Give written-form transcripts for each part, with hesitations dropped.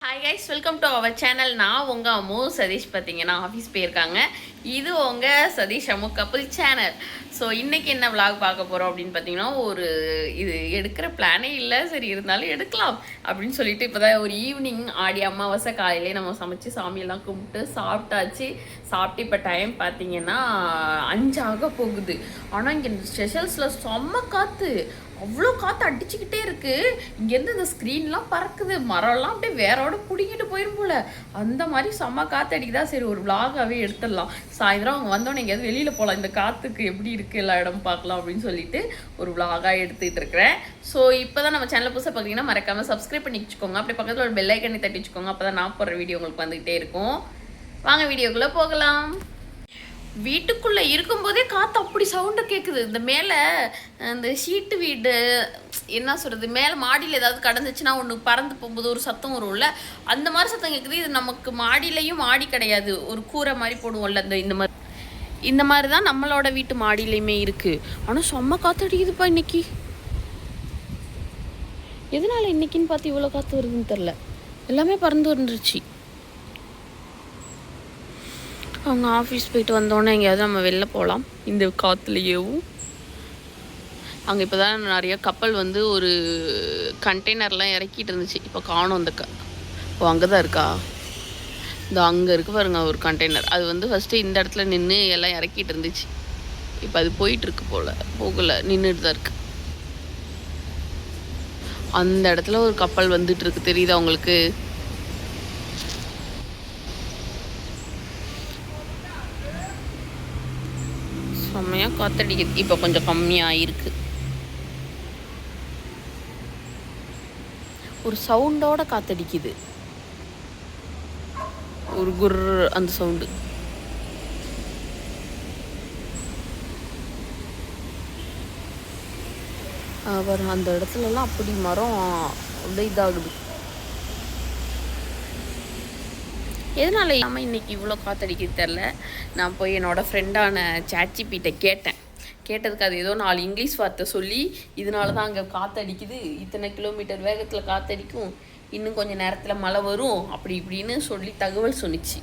Hi guys, welcome to our channel. நான் உங்கள் அம்மு. சதீஷ் பார்த்தீங்கன்னா ஆஃபீஸ் போயிருக்காங்க. இது உங்கள் Sathish Ammu couple channel. So இன்றைக்கி என்ன விளாக் பார்க்க போகிறோம் அப்படின்னு பார்த்தீங்கன்னா, இது எடுக்கிற பிளானே இல்லை, சரி இருந்தாலும் எடுக்கலாம் அப்படின்னு சொல்லிட்டு இப்போ தான் ஒரு ஈவினிங் ஆடி அமாவாசை காலையிலே நம்ம சமைச்சு சாமியெல்லாம் கும்பிட்டு சாப்பிட்டு இப்போ டைம் பார்த்தீங்கன்னா 5 ஆக போகுது. ஆனால் இங்கே ஸ்பெஷல்ஸில் செம்ம காற்று, அவ்வளோ காற்று அடிச்சுக்கிட்டே இருக்குது. இங்கேருந்து இந்த ஸ்க்ரீன்லாம் பறக்குது, மரம்லாம் அப்படியே வேறோட பிடிங்கிட்டு போயிடும் போல், அந்த மாதிரி செம்ம காற்று அடிக்குதா. சரி ஒரு விளாகாகவே எடுத்துடலாம். சாயந்தரம் அவங்க வந்தோன்னே எங்கேயாவது வெளியில் போகலாம், இந்த காற்றுக்கு எப்படி இருக்குது எல்லா இடம் பார்க்கலாம் அப்படின்னு சொல்லிட்டு ஒரு விளாகாக எடுத்துகிட்டு இருக்கிறேன். ஸோ இப்போ தான் நம்ம சேனல் புதுசாக பார்த்தீங்கன்னா மறக்காமல் சப்ஸ்கிரைப் பண்ணி வச்சுக்கோங்க. அப்படி பக்கத்தில் ஒரு பெல் ஐக்கனை தட்டி வச்சுக்கோங்க. அப்போ தான் நான் போடுற வீடியோ உங்களுக்கு வந்துகிட்டே இருக்கும். வாங்க வீடியோக்குள்ளே போகலாம். வீட்டுக்குள்ளே இருக்கும்போதே காற்று அப்படி சவுண்டு கேட்குது. இந்த மேலே இந்த ஷீட்டு வீடு என்ன சொல்கிறது, மேலே மாடியில் ஏதாவது கடந்துச்சுன்னா ஒன்று பறந்து போகும்போது ஒரு சத்தம் வரும்ல, அந்த மாதிரி சத்தம் கேட்குது. இது நமக்கு மாடியிலையும் மாடி கிடையாது, ஒரு கூரை மாதிரி போடுவோம்ல, இந்த மாதிரி தான் நம்மளோட வீட்டு மாடியிலையுமே இருக்குது. ஆனால் செம்ம காற்று அடிக்குதுப்பா இன்னைக்கு. எதனால் இன்னைக்குன்னு பார்த்து இவ்வளோ காற்று வருதுன்னு தெரில, எல்லாமே பறந்து வந்துருச்சு. அவங்க ஆஃபீஸ் போயிட்டு வந்தோடனே எங்கேயாவது நம்ம வெளில போகலாம் இந்த காற்றுலையேவும். அங்கே இப்போ தான் நிறைய கப்பல் வந்து ஒரு கண்டெய்னர்லாம் இறக்கிட்டு இருந்துச்சு, இப்போ காணும். அங்கே தான் இருக்கா, இந்த அங்கே இருக்குது பாருங்க ஒரு கண்டெய்னர். அது வந்து ஃபஸ்ட்டு இந்த இடத்துல நின்று எல்லாம் இறக்கிட்டு இருந்துச்சு, இப்போ அது போயிட்டுருக்கு போல், போகலை, நின்றுட்டு தான் இருக்குது. அந்த இடத்துல ஒரு கப்பல் வந்துட்டு இருக்கு, தெரியுதா உங்களுக்கு? செம்மையாக காற்றடிக்குது. இப்போ கொஞ்சம் கம்மியாக இருக்குது. ஒரு சவுண்டோட காற்றடிக்குது, ஒரு குர் அந்த சவுண்டு. அப்புறம் அந்த இடத்துலலாம் அப்படி மரம் அப்படியே இதாகுது. எதனால இல்லாமல் இன்றைக்கி இவ்வளோ காற்றடிக்கிறது தெரில. நான் போய் என்னோடய ஃப்ரெண்டான சாட்ஜிபிட்ட கேட்டதுக்கு அது ஏதோ 4 இங்கிலீஷ் வார்த்தை சொல்லி, இதனால தான் அங்கே காற்றடிக்குது, இத்தனை கிலோமீட்டர் வேகத்தில் காற்றடிக்கும், இன்னும் கொஞ்சம் நேரத்தில் மழை வரும் அப்படி இப்படின்னு சொல்லி தகவல் சொன்னிச்சு.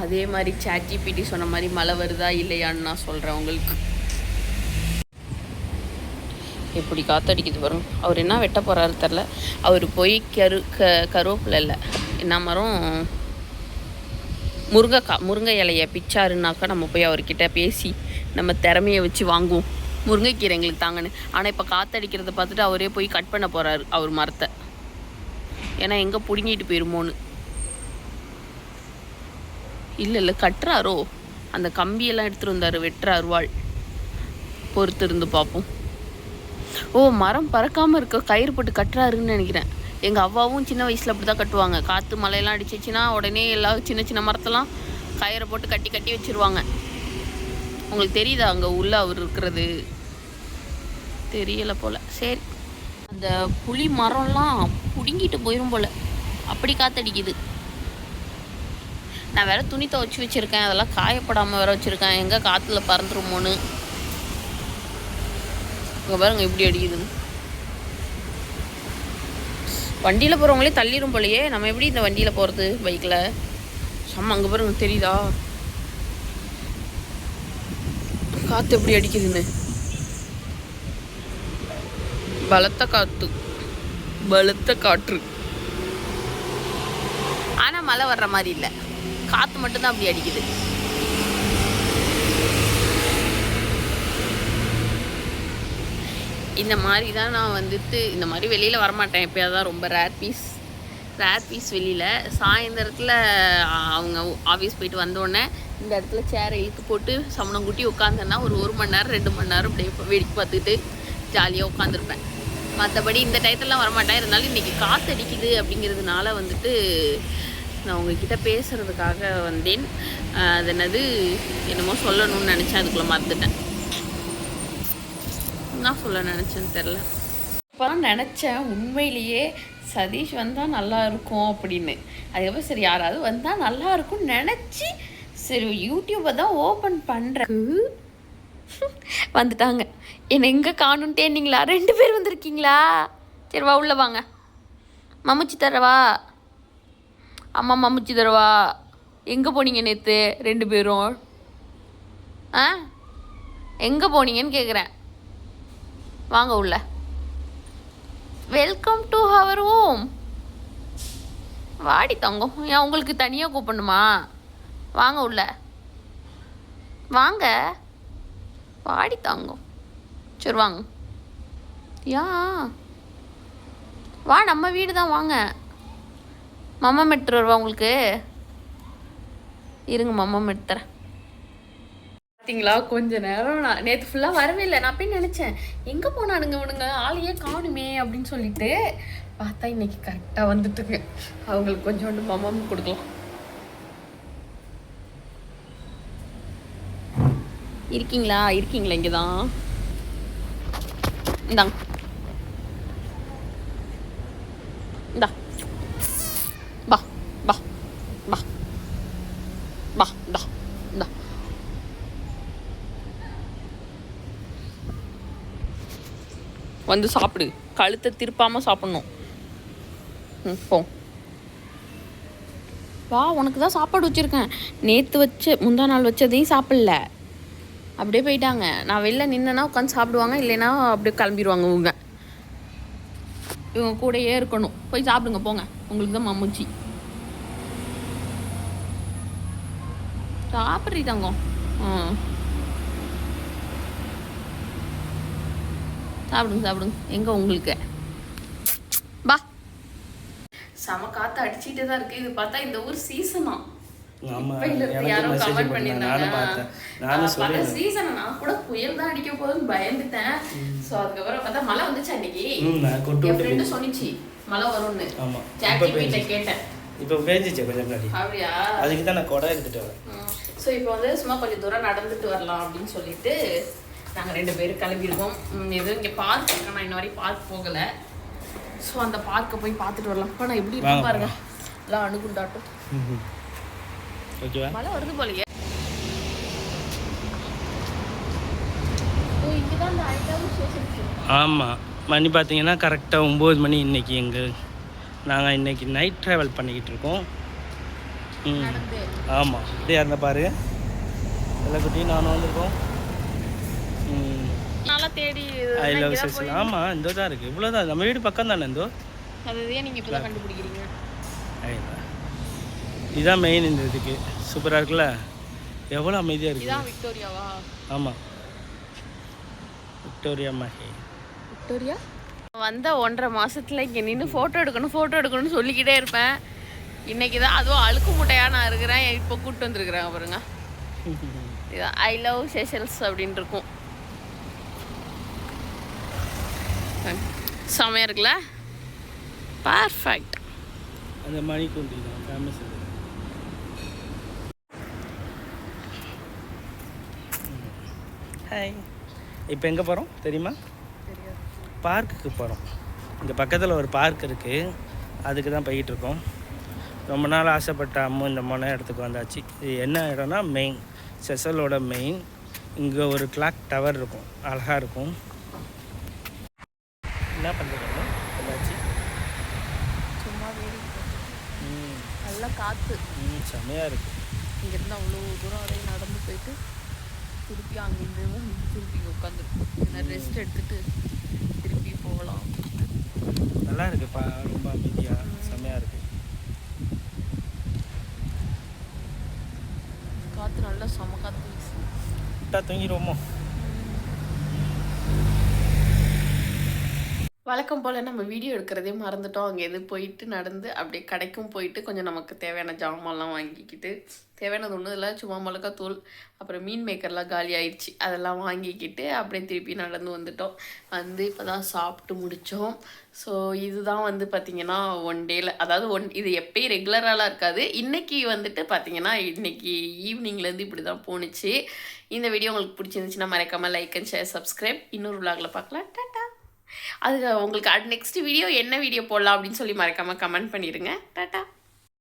அதே மாதிரி சாட்ஜிபிடி சொன்ன மாதிரி மழை வருதா இல்லையான்னு நான் சொல்கிறேன் உங்களுக்கு. எப்படி காற்றடிக்குது பாருங்க. அவர் என்ன வெட்ட போகிறாரு தெரில. அவர் போய் கருவேப்பிலை இல்லை, என்ன மரம், முருங்கை இலையை பிச்சாருனாக்கா நம்ம போய் அவர்கிட்ட பேசி நம்ம திறமையை வச்சு வாங்குவோம். முருங்கைக்கீரை எங்களுக்கு தாங்கன்னு. ஆனால் இப்போ காற்றடிக்கிறத பார்த்துட்டு அவரே போய் கட் பண்ண போகிறாரு அவர் மரத்தை. ஏன்னா எங்கே பிடுங்கிட்டு போயிருமோன்னு. இல்லை கட்டுறாரோ, அந்த கம்பியெல்லாம் எடுத்துகிட்டு வந்தார், வெட்டுற அருவாள். பொறுத்து இருந்து பார்ப்போம். ஓ, மரம் பறக்காமல் இருக்க கயிறு போட்டு கட்டுறாருன்னு நினைக்கிறேன். எங்கள் அவ்வாவும் சின்ன வயசில் அப்படி தான் கட்டுவாங்க. காற்று மழையெல்லாம் அடிச்சிச்சுன்னா உடனே எல்லாம் சின்ன மரத்தெல்லாம் கயிறை போட்டு கட்டி வச்சுருவாங்க. உங்களுக்கு தெரியுதா அங்கே உள்ள அவர் இருக்கிறது? தெரியலை போல். சரி, அந்த புளி மரம்லாம் பிடுங்கிட்டு போயிடும் போல், அப்படி காற்றடிக்குது. நான் வேறு துணி துவைச்சி வச்சுருக்கேன், அதெல்லாம் காயப்படாமல் வேறு வச்சுருக்கேன், எங்கே காற்றுல பறந்துருமோன்னு. இங்கே பாருங்க இப்படி அடிக்குதுன்னு. வண்டியில் போகிறவங்களே தள்ளிடும் போலையே, நம்ம எப்படி இந்த வண்டியில் போகிறது பைக்கில்? செம்ம. அங்கே பாருங்க, தெரியுதா காற்று எப்படி அடிக்குதுன்னு? பலத்த காற்று. ஆனால் மழை வர்ற மாதிரி இல்லை, காற்று மட்டும்தான் அப்படி அடிக்குது. இந்த மாதிரி தான் நான் வந்துட்டு இந்த மாதிரி வெளியில் வரமாட்டேன். எப்போயாவது தான், ரொம்ப ரேர் பீஸ் வெளியில். சாயந்தரத்தில் அவங்க ஆஃபீஸ் போயிட்டு வந்தோடனே இந்த இடத்துல சேரை இழுத்து போட்டு சமணம் கூட்டி உட்காந்தேன்னா ஒரு 1 மணி நேரம் 2 மணி நேரம் அப்படியே வேடிக்கை பார்த்துட்டு ஜாலியாக உட்காந்துருப்பேன். மற்றபடி இந்த டயத்துலலாம் வரமாட்டேன். இருந்தாலும் இன்றைக்கி காற்று அடிக்குது அப்படிங்கிறதுனால வந்துட்டு நான் உங்ககிட்ட பேசுகிறதுக்காக வந்தேன். அது என்னமோ சொல்லணும்னு நினச்சேன், அதுக்குள்ளே மறந்துட்டேன். நான் சொல்ல நினச்சேன்னு தெரில. இப்போ தான் நினச்சேன் உண்மையிலேயே சதீஷ் வந்தால் நல்லா இருக்கும் அப்படின்னு. அதுக்கப்புறம் சரி யாராவது வந்தால் நல்லா இருக்கும்னு நினச்சி சரி யூடியூப்பை தான் ஓப்பன் பண்ணுறேன். வந்துட்டாங்க. என்னை எங்கே காணுன்ட்டே இருந்தீங்களா? 2 பேர் வந்திருக்கீங்களா? சரி வா, உள்ள வாங்க, மம்முச்சி தரவா? அம்மா மம்முச்சி தருவா. எங்கே போனீங்க நேற்று 2 பேரும்? ஆ, எங்கே போனீங்கன்னு கேட்குறேன். வாங்க உள்ள. Welcome to our home. வாடி தங்கம். ஏன் உங்களுக்கு தனியாக கூப்பிடணுமா? வாங்க உள்ள வாங்க. வாடி தங்கம். சரி வாங்க. யா வா, நம்ம வீடு தான். வாங்க. மம்மா மெட்ரு வருவா உங்களுக்கு. இருங்க, மம்மா மெட்டுறேன். பார்த்தீங்களா, கொஞ்ச நேரம் நான் நேற்று ஃபுல்லாக வரவே இல்லை. நான் போய் நினச்சேன் எங்கே போனானுங்க இவனுங்க, ஆளையே காணுமே அப்படின்னு சொல்லிட்டு பார்த்தா இன்னைக்கு கரெக்டாக வந்துட்டுங்க. அவங்களுக்கு கொஞ்சோண்டு மம்மம் கொடுக்கலாம். இருக்கீங்களா? இருக்கீங்களா? இங்கே தான். இந்தாங்க. இந்தா பா பா பா பா இந்தா இந்தா. வந்து சாப்பிடு. கழுத்தை திருப்பாமல் சாப்பிட்ணும். போ வா, உனக்கு தான் சாப்பாடு வச்சுருக்கேன். நேற்று முந்தா நாள் வச்சதையும் சாப்பிடல, அப்படியே போயிட்டாங்க. நான் வெளில நின்னேன்னா உட்காந்து சாப்பிடுவாங்க, இல்லைன்னா அப்படியே கிளம்பிடுவாங்க. இவங்க கூடயே இருக்கணும். போய் சாப்பிடுங்க போங்க. உங்களுக்கு தான் மம்முச்சி. சாப்பிட்றீ தங்கம். சாப்பிடுங்க. எங்கே உங்களுக்கு? பா. செம காற்று அடிச்சுட்டே தான் இருக்குது. இது பார்த்தா இந்த ஊர் சீசனா? சீசன் நான் கூட புயல் தான் அடிக்க போகுதுன்னு பயந்துட்டேன். ஸோ அதுக்கப்புறம் பார்த்தா மழை வந்துச்சு. அன்னைக்கு என் ஃப்ரெண்டு சொன்னிச்சு மழை வரும்னு. சாட்ஜிபிட்ட கேட்டேன். இப்போ பேஞ்சிச்சு கொஞ்சம் முன்னாடி. அப்படியா? அதுக்கு தான் நான் கொடை எடுத்துட்டு வரேன். ஸோ இப்போ வந்து சும்மா கொஞ்சம் தூரம் நடந்துட்டு வரலாம் அப்படின்னு சொல்லிட்டு நாங்கள் 2 பேரும் கிளம்பிடுவோம். எதுவும் இங்கே பார்க் இருக்கேன், நான் இன்ன வரைக்கும் பார்க் போகலை. ஸோ அந்த பார்க்கை போய் பார்த்துட்டு வரலாம். இப்போ நான் எப்படி இருக்கேன் பாருங்க, எல்லாம் அணுகுண்டாட்டும். ஓகேவா? மழை வருது போலயே. இங்கே தான் அந்த ஐட்டம் ஸ்டேஷன். ஆமாம், மணி பார்த்தீங்கன்னா கரெக்டாக 9 மணி. இன்றைக்கி நாங்கள் இன்றைக்கி நைட் ட்ராவல் பண்ணிக்கிட்டு இருக்கோம். ஆமாம், அப்படியே இருந்தால் பாரு எல்லா குட்டியும் நானும் வந்திருக்கோம். நல்லா தேடி ஐ லவ் ஸ்டேஷன். ஆமாம், இந்த தான் இருக்குது. இவ்வளோதான், நம்ம வீடு பக்கம் தானே. இந்தோ அதுதான் நீங்கள் இப்போ தான் கண்டுபிடிக்கிறீங்க. இதுதான் மெயின். இந்த இதுக்கு சூப்பராக இருக்குல்ல, எவ்வளோ அமைதியாக இருக்குது. இதுதான் விக்டோரியாவா? ஆமாம், விக்டோரியா மாஹி. விக்டோரியா வந்த 1.5 மாதத்தில் இங்கே நின்று ஃபோட்டோ எடுக்கணும்னு சொல்லிக்கிட்டே இருப்பேன். இன்றைக்கி தான் அதுவும் அழுக்கு முட்டையாக நான் இருக்கிறேன். இப்போ கூப்பிட்டு வந்துருக்குறேன் பாருங்க. இதுதான் ஐ லவ் செஷல்ஸ் அப்படின்னு இருக்கும். செமையாக இருக்குல்ல, பர்ஃபெக்ட். அந்த மணிக்கூண்டி தான் ஃபேமஸ். ஹாய், இப்போ எங்கே போகிறோம் தெரியுமா? பார்க்குக்கு போகிறோம். இந்த பக்கத்தில் ஒரு பார்க் இருக்குது, அதுக்கு தான் போய்கிட்டுருக்கோம். ரொம்ப நாள் ஆசைப்பட்ட இந்த இடத்துக்கு வந்தாச்சு. இது என்ன இடம்னா மெயின் செசலோட மெயின். இங்கே ஒரு கிளாக் டவர் இருக்கும், அழகாக இருக்கும். என்ன பண்ணுறீங்க? என்னாச்சு? சும்மா வேடிக்கை. நல்லா காற்று செம்மையாக இருக்குது. இங்கேருந்து அவ்வளோ தூரம் அப்படியே நடந்து போயிட்டு திருப்பி அங்கேருந்து திருப்பி உட்காந்துருக்கோம். ரெஸ்ட் எடுத்துகிட்டு திருப்பி போகலாம். நல்லா இருக்குப்பா, ரொம்ப அமைதியாக செம்மையாக இருக்குது. காற்று நல்லா செம காற்று வீசுது. தூங்கிடுவோமோ? வழக்கம் போல் நம்ம வீடியோ எடுக்கிறதே மறந்துட்டோம். அங்கே எது போயிட்டு நடந்து அப்படியே கடைக்கும் போயிட்டு கொஞ்சம் நமக்கு தேவையான ஜாமான்லாம் வாங்கிக்கிட்டு, தேவையானது ஒன்றும் இல்லை, சும்மா மிளகாத்தூள் அப்புறம் மீன் மேக்கர்லாம் காலி ஆயிடுச்சு, அதெல்லாம் வாங்கிக்கிட்டு அப்படியே திருப்பி நடந்து வந்துட்டோம். இப்போ தான் சாப்பிட்டு முடித்தோம். ஸோ இதுதான் பார்த்திங்கன்னா 1 டேயில், அதாவது இது எப்பயும் ரெகுலராலாம் இருக்காது. இன்றைக்கி பார்த்திங்கன்னா இன்றைக்கி ஈவினிங்லேருந்து இப்படி தான் போணுச்சு. இந்த வீடியோ உங்களுக்கு பிடிச்சிருந்துச்சுன்னா மறக்காமல் லைக் அண்ட் ஷேர், சப்ஸ்கிரைப். இன்னொரு விலாகில் பார்க்கலாம். டாட்டா. அது உங்களுக்கு நெக்ஸ்ட் வீடியோ என்ன வீடியோ போடலாம் அப்படின்னு சொல்லி மறக்காமல் கமெண்ட் பண்ணிடுங்க. டாட்டா.